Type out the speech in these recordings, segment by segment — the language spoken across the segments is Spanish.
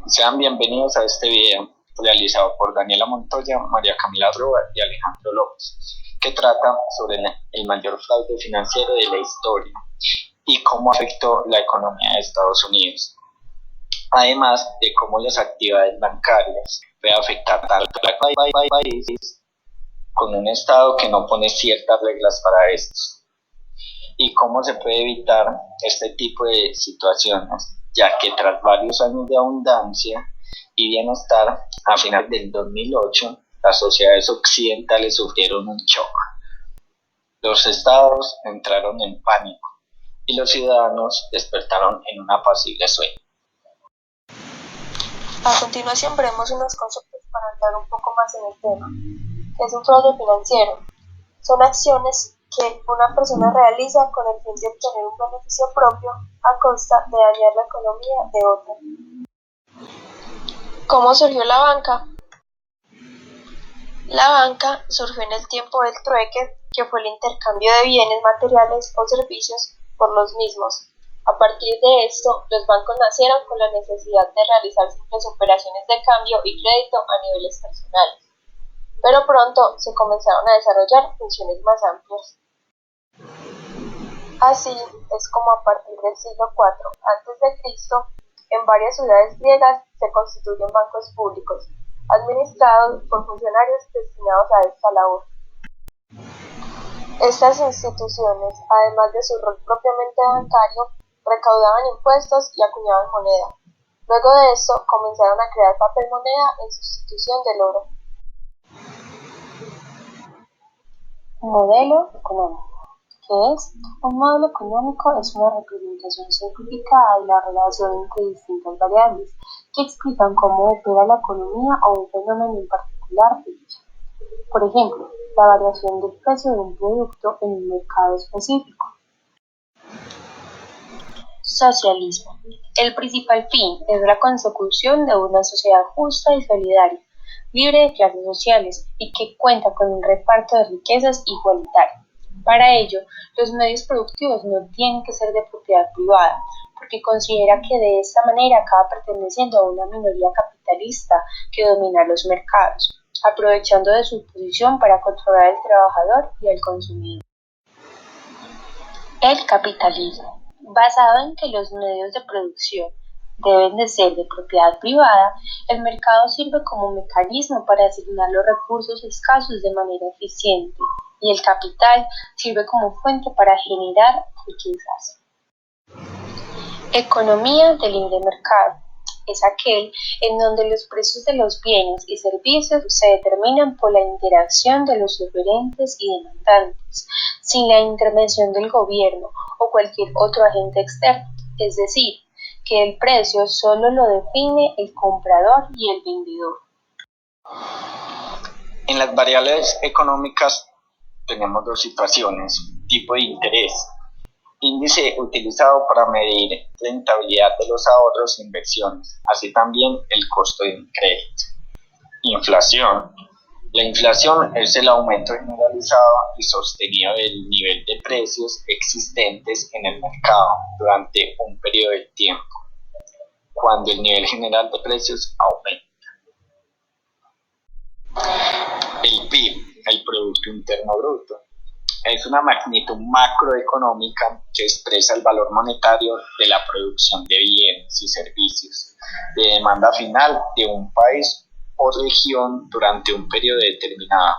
Sean bienvenidos a este video realizado por Daniela Montoya, María Camila Roa y Alejandro López, que trata sobre el mayor fraude financiero de la historia y cómo afectó la economía de Estados Unidos, además de cómo las actividades bancarias pueden afectar tanto a países con un Estado que no pone ciertas reglas para estos, y cómo se puede evitar este tipo de situaciones, ya que tras varios años de abundancia y bienestar, a finales del 2008, las sociedades occidentales sufrieron un shock. Los estados entraron en pánico y los ciudadanos despertaron en un apacible sueño. A continuación veremos unos conceptos para entrar un poco más en el tema. ¿Qué es un fraude financiero? Son acciones que una persona realiza con el fin de obtener un beneficio propio a costa de dañar la economía de otra. ¿Cómo surgió la banca? La banca surgió en el tiempo del trueque, que fue el intercambio de bienes materiales o servicios por los mismos. A partir de esto, los bancos nacieron con la necesidad de realizar simples operaciones de cambio y crédito a niveles personales, pero pronto se comenzaron a desarrollar funciones más amplias. Así es como a partir del siglo IV a.C., en varias ciudades griegas se constituyen bancos públicos, administrados por funcionarios destinados a esta labor. Estas instituciones, además de su rol propiamente bancario, recaudaban impuestos y acuñaban moneda. Luego de esto, comenzaron a crear papel moneda en sustitución del oro. Modelo económico. ¿Qué es? Un modelo económico es una representación simplificada de la relación entre distintas variables que explican cómo opera la economía o un fenómeno en particular de ella. Por ejemplo, la variación del precio de un producto en un mercado específico. Socialismo. El principal fin es la consecución de una sociedad justa y solidaria, libre de clases sociales y que cuenta con un reparto de riquezas igualitario. Para ello, los medios productivos no tienen que ser de propiedad privada, porque considera que de esta manera acaba perteneciendo a una minoría capitalista que domina los mercados, aprovechando de su posición para controlar al trabajador y al consumidor. El capitalismo. Basado en que los medios de producción deben de ser de propiedad privada, el mercado sirve como mecanismo para asignar los recursos escasos de manera eficiente y el capital sirve como fuente para generar riquezas. Economía del libre mercado. Es aquel en donde los precios de los bienes y servicios se determinan por la interacción de los oferentes y demandantes, sin la intervención del gobierno o cualquier otro agente externo, es decir, que el precio solo lo define el comprador y el vendedor. En las variables económicas tenemos dos situaciones: tipo de interés, índice utilizado para medir rentabilidad de los ahorros e inversiones, así también el costo de un crédito. Inflación. La inflación es el aumento generalizado y sostenido del nivel de precios existentes en el mercado durante un periodo de tiempo, cuando el nivel general de precios aumenta. El PIB, el Producto Interno Bruto, es una magnitud macroeconómica que expresa el valor monetario de la producción de bienes y servicios de demanda final de un país o región durante un periodo determinado.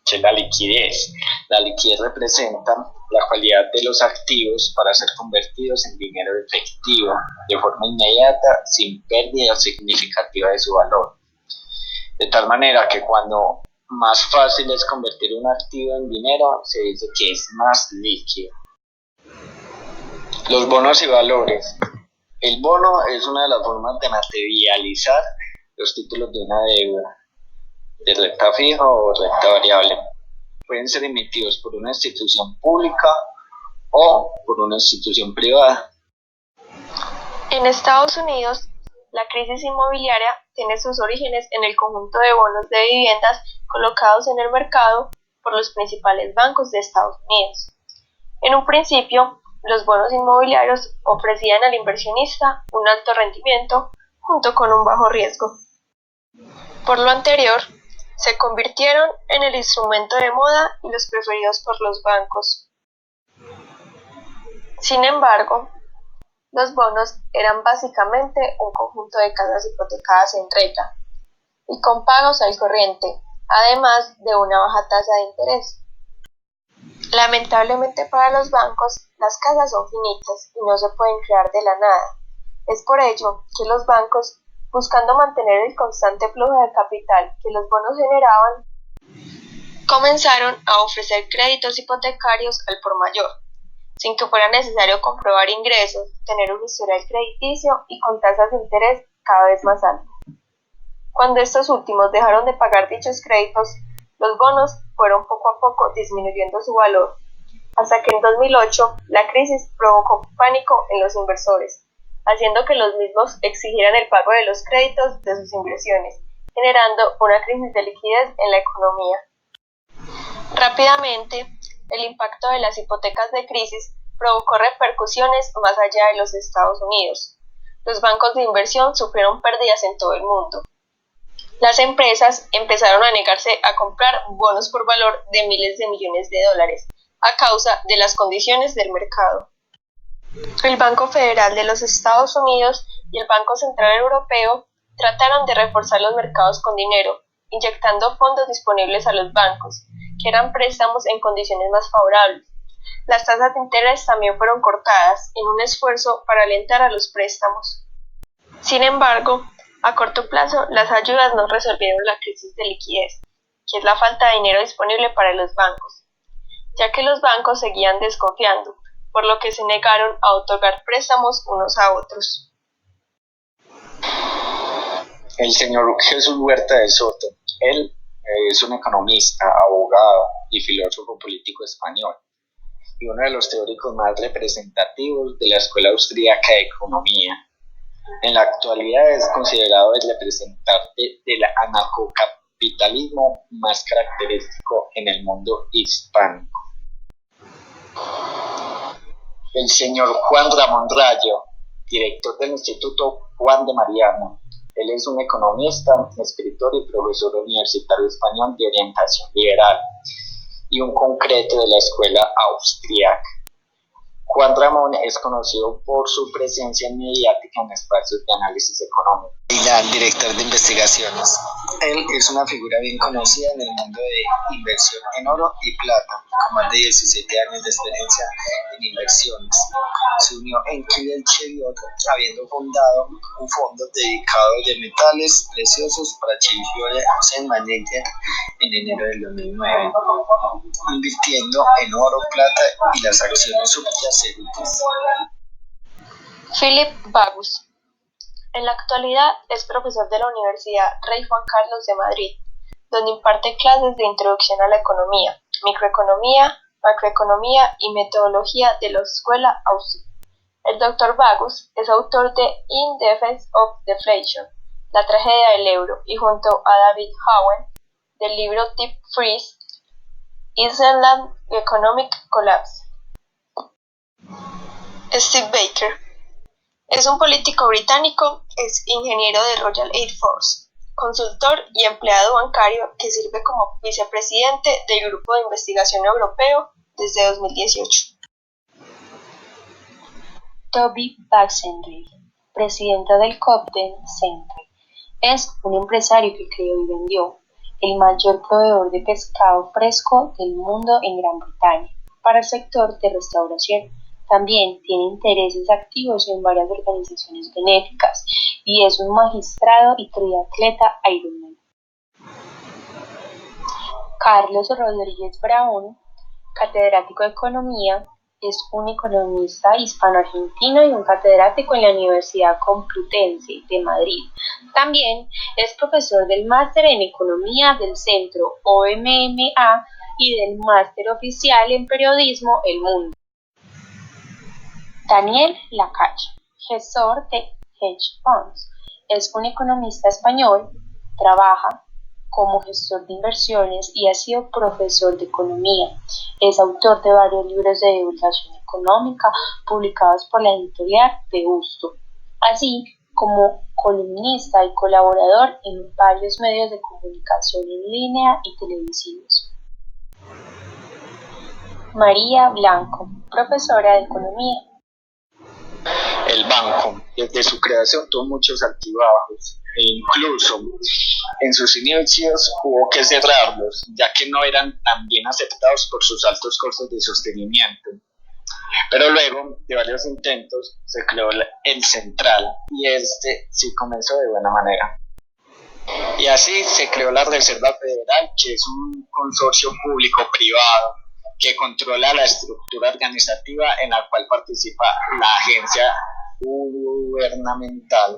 Que la liquidez. La liquidez representa la cualidad de los activos para ser convertidos en dinero efectivo de forma inmediata sin pérdida significativa de su valor. De tal manera que cuando más fácil es convertir un activo en dinero, se dice que es más líquido. Los bonos y valores. El bono es una de las formas de materializar los títulos de una deuda, de renta fija o renta variable. Pueden ser emitidos por una institución pública o por una institución privada. En Estados Unidos, la crisis inmobiliaria tiene sus orígenes en el conjunto de bonos de viviendas colocados en el mercado por los principales bancos de Estados Unidos. En un principio, los bonos inmobiliarios ofrecían al inversionista un alto rendimiento junto con un bajo riesgo. Por lo anterior, se convirtieron en el instrumento de moda y los preferidos por los bancos. Sin embargo, los bonos eran básicamente un conjunto de casas hipotecadas en regla y con pagos al corriente, además de una baja tasa de interés. Lamentablemente para los bancos, las casas son finitas y no se pueden crear de la nada. Es por ello que los bancos, buscando mantener el constante flujo de capital que los bonos generaban, comenzaron a ofrecer créditos hipotecarios al por mayor, sin que fuera necesario comprobar ingresos, tener un historial crediticio y con tasas de interés cada vez más altas. Cuando estos últimos dejaron de pagar dichos créditos, los bonos fueron poco a poco disminuyendo su valor, hasta que en 2008 la crisis provocó pánico en los inversores, haciendo que los mismos exigieran el pago de los créditos de sus inversiones, generando una crisis de liquidez en la economía. Rápidamente, el impacto de las hipotecas de crisis provocó repercusiones más allá de los Estados Unidos. Los bancos de inversión sufrieron pérdidas en todo el mundo. Las empresas empezaron a negarse a comprar bonos por valor de miles de millones de dólares a causa de las condiciones del mercado. El Banco Federal de los Estados Unidos y el Banco Central Europeo trataron de reforzar los mercados con dinero, inyectando fondos disponibles a los bancos, que eran préstamos en condiciones más favorables. Las tasas de interés también fueron cortadas en un esfuerzo para alentar a los préstamos. Sin embargo, a corto plazo, las ayudas no resolvieron la crisis de liquidez, que es la falta de dinero disponible para los bancos, ya que los bancos seguían desconfiando, por lo que se negaron a otorgar préstamos unos a otros. El señor Jesús Huerta de Soto, él es un economista, abogado y filósofo político español, y uno de los teóricos más representativos de la Escuela Austríaca de Economía. En la actualidad es considerado el representante del anarcocapitalismo más característico en el mundo hispánico. El señor Juan Ramón Rayo, director del Instituto Juan de Mariana. Él es un economista, escritor y profesor universitario español de orientación liberal y un concreto de la Escuela Austríaca. Juan Ramón es conocido por su presencia mediática en espacios de análisis económico. Director de investigaciones. Él es una figura bien conocida en el mundo de inversión en oro y plata, con más de 17 años de experiencia en inversiones. Se unió en Kiel Cheviot, habiendo fundado un fondo dedicado de metales preciosos para Cheviot Asset Management en enero del 2009, invirtiendo en oro, plata y las acciones subyacentes. Philip Bagus. En la actualidad es profesor de la Universidad Rey Juan Carlos de Madrid, donde imparte clases de introducción a la economía, microeconomía, macroeconomía y metodología de la Escuela Austríaca. El Dr. Bagus es autor de In Defense of Deflation, la tragedia del euro, y junto a David Howen, del libro Deep Freeze, Iceland Economic Collapse. Steve Baker. Es un político británico, es ingeniero de Royal Air Force, consultor y empleado bancario que sirve como vicepresidente del Grupo de Investigación Europeo desde 2018. Toby Baxendale, presidente del Cobden Centre, es un empresario que creó y vendió el mayor proveedor de pescado fresco del mundo en Gran Bretaña para el sector de restauración. También tiene intereses activos en varias organizaciones benéficas y es un magistrado y triatleta Ironman. Carlos Rodríguez Brown, catedrático de Economía, es un economista hispano-argentino y un catedrático en la Universidad Complutense de Madrid. También es profesor del Máster en Economía del Centro OMMA y del Máster Oficial en Periodismo El Mundo. Daniel Lacalle, gestor de hedge funds, es un economista español, trabaja como gestor de inversiones y ha sido profesor de economía. Es autor de varios libros de divulgación económica publicados por la editorial de Busto, así como columnista y colaborador en varios medios de comunicación en línea y televisivos. María Blanco, profesora de Economía. El banco, desde su creación, tuvo muchos altibajos e incluso en sus inicios hubo que cerrarlos, ya que no eran tan bien aceptados por sus altos costos de sostenimiento. Pero luego de varios intentos se creó el Central y este sí comenzó de buena manera. Y así se creó la Reserva Federal, que es un consorcio público-privado que controla la estructura organizativa en la cual participa la agencia gubernamental.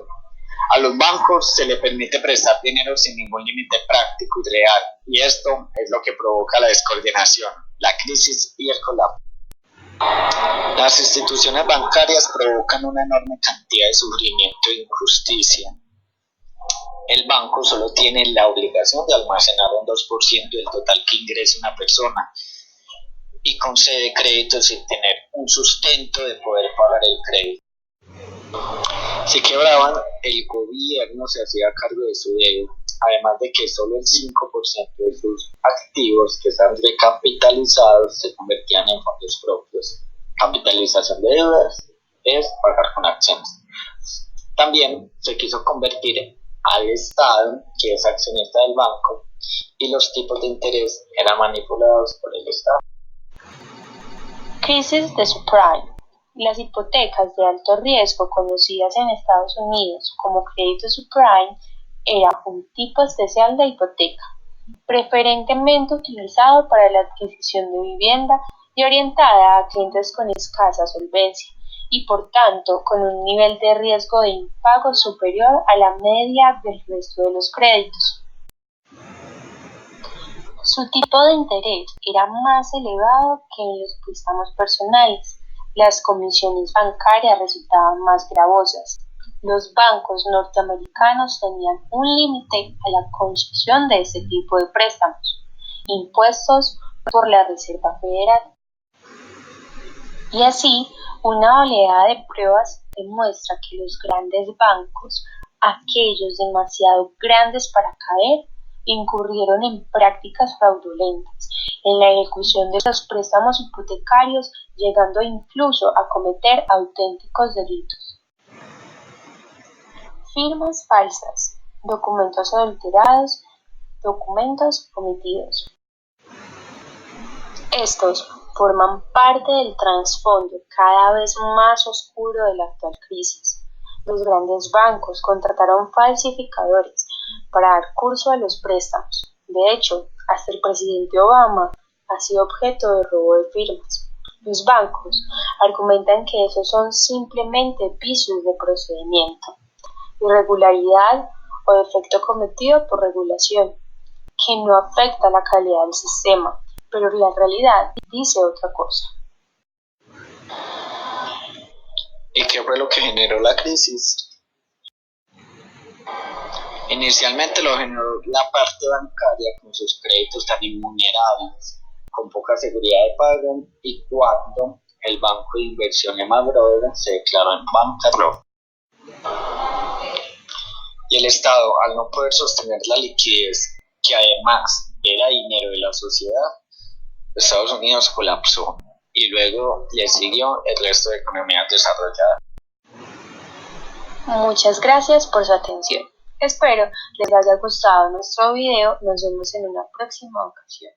A los bancos se les permite prestar dinero sin ningún límite práctico y real, y esto es lo que provoca la descoordinación, la crisis y el colapso. Las instituciones bancarias provocan una enorme cantidad de sufrimiento e injusticia. El banco solo tiene la obligación de almacenar un 2% del total que ingresa una persona y concede créditos sin tener un sustento de poder pagar el crédito. Si quebraban, el gobierno se hacía cargo de su deuda, además de que solo el 5% de sus activos que están recapitalizados se convertían en fondos propios. Capitalización de deudas es pagar con acciones. También se quiso convertir al Estado, que es accionista del banco, y los tipos de interés eran manipulados por el Estado. Crisis de subprime. Las hipotecas de alto riesgo, conocidas en Estados Unidos como crédito subprime, era un tipo especial de hipoteca, preferentemente utilizado para la adquisición de vivienda y orientada a clientes con escasa solvencia y por tanto con un nivel de riesgo de impago superior a la media del resto de los créditos. Su tipo de interés era más elevado que en los préstamos personales. Las comisiones bancarias resultaban más gravosas. Los bancos norteamericanos tenían un límite a la concesión de este tipo de préstamos, impuestos por la Reserva Federal. Y así, una oleada de pruebas demuestra que los grandes bancos, aquellos demasiado grandes para caer, incurrieron en prácticas fraudulentas en la ejecución de los préstamos hipotecarios, llegando incluso a cometer auténticos delitos. Firmas falsas, documentos adulterados, documentos omitidos. Estos forman parte del trasfondo cada vez más oscuro de la actual crisis. Los grandes bancos contrataron falsificadores para dar curso a los préstamos. De hecho, hasta el presidente Obama ha sido objeto de robo de firmas. Los bancos argumentan que esos son simplemente vicios de procedimiento, irregularidad o defecto cometido por regulación, que no afecta la calidad del sistema, pero la realidad dice otra cosa. ¿Y qué fue lo que generó la crisis? Inicialmente lo generó la parte bancaria con sus créditos tan invulnerables, con poca seguridad de pago, y cuando el banco de inversión Lehman Brothers se declaró en bancarrota. Y el Estado, al no poder sostener la liquidez, que además era dinero de la sociedad, Estados Unidos colapsó y luego le siguió el resto de economías desarrolladas. Muchas gracias por su atención. Espero les haya gustado nuestro video. Nos vemos en una próxima ocasión.